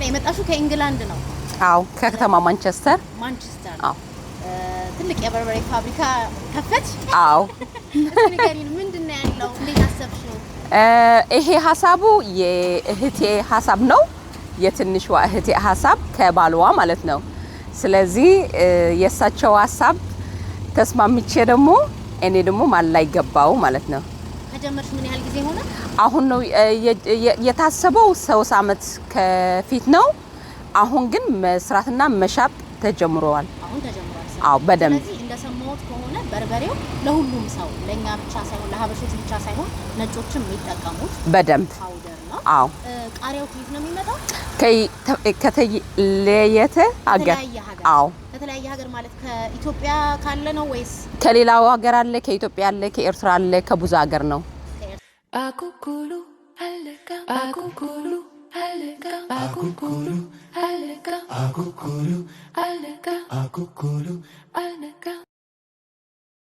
የመጣሽው ከእንግላንድ ነው? አዎ ከከተማ ማንቸስተር። አዎ ትልቅ የበርበሬ ፋብሪካ ከፈች? አዎ ንገሪን ምንድነው ያለው? እንዴት አሰብሽው? ይሄ ሐሳቡ የእህቴ ሐሳብ ነው። የትንሿ እህቴ ሐሳብ ከባልዋ ማለት ነው። ስለዚህ የሳቸው ሐሳብ ተስማምቼ ደግሞ እኔ ደግሞ ማላይ ገባው ማለት ነው። ከጀመርሽ ምን ያህል ጊዜ ሆነ? አሁን ነው የታሰበው 3 አመት ከፊት ነው። አሁን ግን መስራትና መሻጥ ተጀምሯል። አሁን ተጀምሯል። አዎ በደንብ። ስለዚህ እንደሰማሁት ከሆነ በርበሬው ለሁሉም ሰው ለኛ ብቻ ሳይሆን ለሀበሾች ብቻ ሳይሆን ነጮችም የሚጠቀሙት በደንብ ፓውደር ነው። አዎ ቃሪያው ከየት ነው የሚመጣው? ከተለያየ ሀገር። አዎ ከተለያየ ሀገር ማለት ከኢትዮጵያ ካለ ነው ወይስ ከሌላው ሀገር አለ? ከኢትዮጵያ አለ፣ ከኤርትራ አለ፣ ከብዙ ሀገር ነው። አኩኩሉ አለካ አኩኩሉ አለካ አኩኩሉ አለካ አኩኩሉ አለካ አኩኩሉ አለካ